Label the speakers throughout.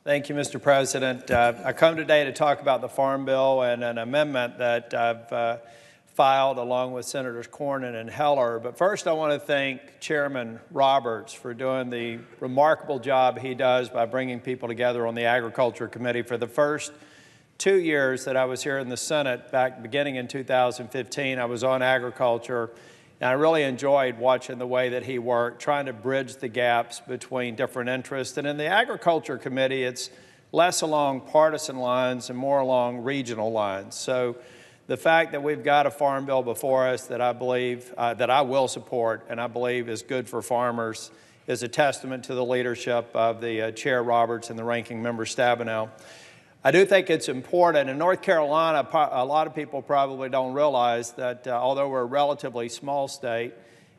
Speaker 1: Thank you, Mr. President. I come today to talk about the Farm Bill and an amendment that I've filed along with Senators Cornyn and Heller. But first, I want to thank Chairman Roberts for doing the remarkable job he does by bringing people together on the Agriculture Committee. For the first 2 years that I was here in the Senate, beginning in 2015, I was on agriculture. And I really enjoyed watching the way that he worked, trying to bridge the gaps between different interests. And in the Agriculture Committee, it's less along partisan lines and more along regional lines. So the fact that we've got a farm bill before us that I believe, that I will support and I believe is good for farmers is a testament to the leadership of the Chair Roberts and the Ranking Member Stabenow. I do think it's important. In North Carolina, a lot of people probably don't realize that although we're a relatively small state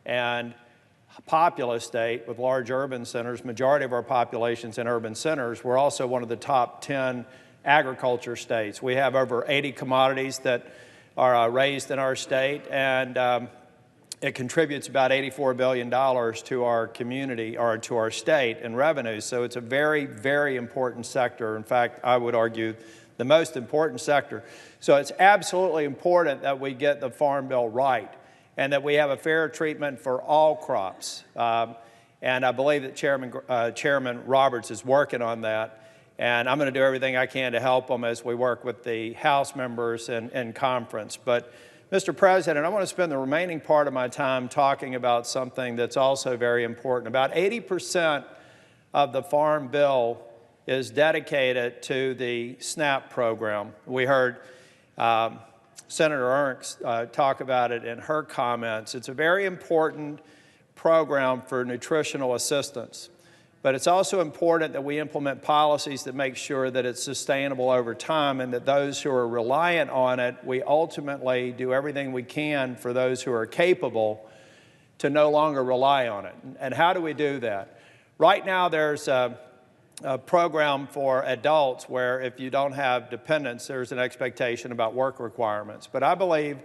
Speaker 1: and populous state with large urban centers, majority of our population's in urban centers, we're also one of the top 10 agriculture states. We have over 80 commodities that are raised in our state, and it contributes about $84 billion to our community or to our state in revenues. So it's a very, very important sector. In fact, I would argue the most important sector. So it's absolutely important that we get the Farm Bill right and that we have a fair treatment for all crops. And I believe that Chairman Roberts is working on that. And I'm going to do everything I can to help him as we work with the House members in conference. But Mr. President, I want to spend the remaining part of my time talking about something that's also very important. About 80% of the Farm Bill is dedicated to the SNAP program. We heard Senator Ernst talk about it in her comments. It's a very important program for nutritional assistance. But it's also important that we implement policies that make sure that it's sustainable over time and that those who are reliant on it, we ultimately do everything we can for those who are capable to no longer rely on it. And how do we do that? Right now there's a program for adults where if you don't have dependents, there's an expectation about work requirements. But I believe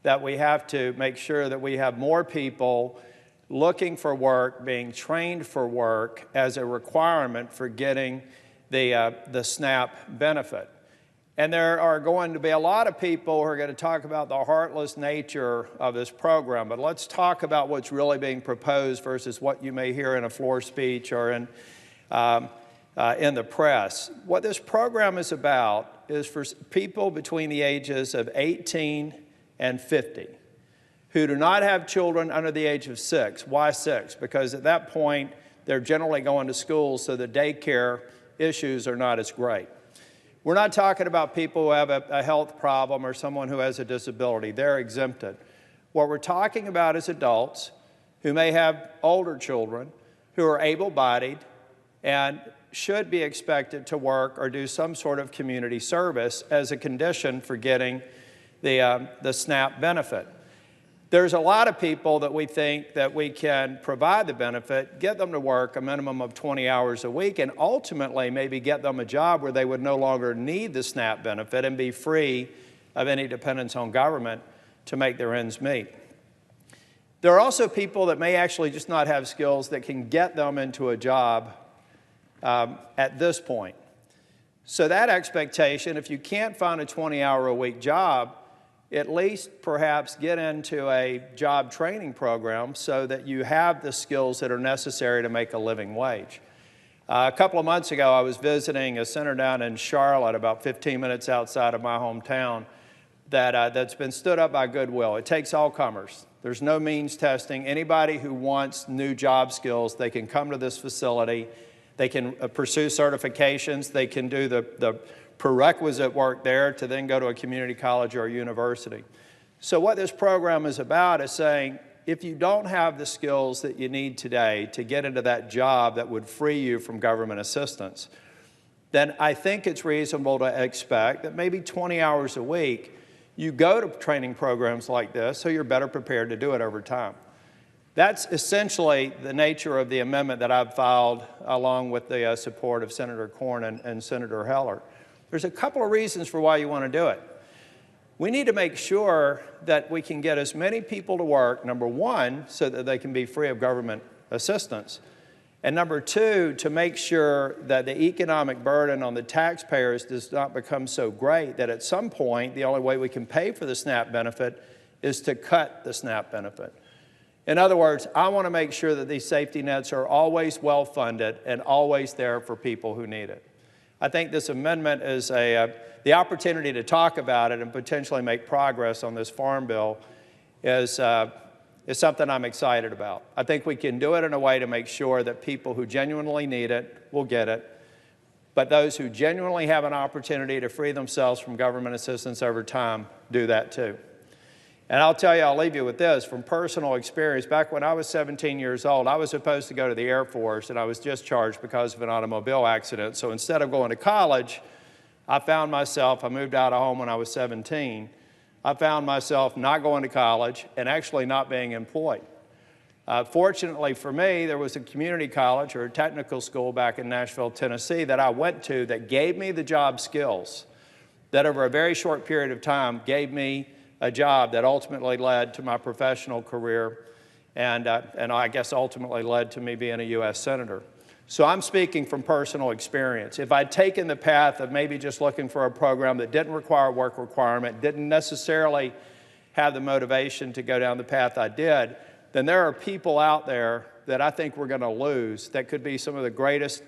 Speaker 1: that we have to make sure that we have more people looking for work, being trained for work as a requirement for getting the SNAP benefit. And there are going to be a lot of people who are going to talk about the heartless nature of this program, but let's talk about what's really being proposed versus what you may hear in a floor speech or in the press. What this program is about is for people between the ages of 18 and 50. Who do not have children under the age of 6. Why 6? Because at that point, they're generally going to school, so the daycare issues are not as great. We're not talking about people who have a health problem or someone who has a disability. They're exempted. What we're talking about is adults who may have older children who are able-bodied and should be expected to work or do some sort of community service as a condition for getting the SNAP benefit. There's a lot of people that we think that we can provide the benefit, get them to work a minimum of 20 hours a week, and ultimately maybe get them a job where they would no longer need the SNAP benefit and be free of any dependence on government to make their ends meet. There are also people that may actually just not have skills that can get them into a job at this point. So that expectation, if you can't find a 20-hour-a-week job, at least perhaps get into a job training program so that you have the skills that are necessary to make a living wage. A couple of months ago, I was visiting a center down in Charlotte, about 15 minutes outside of my hometown, that's been stood up by Goodwill. It takes all comers. There's no means testing. Anybody who wants new job skills, they can come to this facility. They can pursue certifications. They can do the prerequisite work there to then go to a community college or a university. So what this program is about is saying, if you don't have the skills that you need today to get into that job that would free you from government assistance, then I think it's reasonable to expect that maybe 20 hours a week you go to training programs like this so you're better prepared to do it over time. That's essentially the nature of the amendment that I've filed along with the support of Senator Cornyn and Senator Heller. There's a couple of reasons for why you want to do it. We need to make sure that we can get as many people to work, number one, so that they can be free of government assistance, And number two, to make sure that the economic burden on the taxpayers does not become so great that at some point the only way we can pay for the SNAP benefit is to cut the SNAP benefit. In other words, I want to make sure that these safety nets are always well-funded and always there for people who need it. I think this amendment is the opportunity to talk about it and potentially make progress on this farm bill is something I'm excited about. I think we can do it in a way to make sure that people who genuinely need it will get it, but those who genuinely have an opportunity to free themselves from government assistance over time do that too. And I'll tell you, I'll leave you with this. From personal experience, back when I was 17 years old, I was supposed to go to the Air Force, and I was discharged because of an automobile accident. So instead of going to college, I moved out of home when I was 17. I found myself not going to college and actually not being employed. Fortunately for me, there was a community college or a technical school back in Nashville, Tennessee that I went to that gave me the job skills that over a very short period of time gave me a job that ultimately led to my professional career and I guess ultimately led to me being a U.S. Senator. So I'm speaking from personal experience. If I'd taken the path of maybe just looking for a program that didn't require a work requirement, didn't necessarily have the motivation to go down the path I did, then there are people out there that I think we're going to lose that could be some of the greatest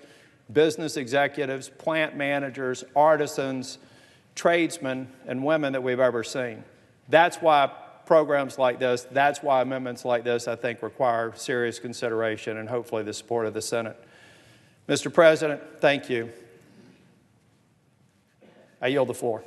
Speaker 1: business executives, plant managers, artisans, tradesmen, and women that we've ever seen. That's why programs like this, that's why amendments like this, I think, require serious consideration and hopefully the support of the Senate. Mr. President, thank you. I yield the floor.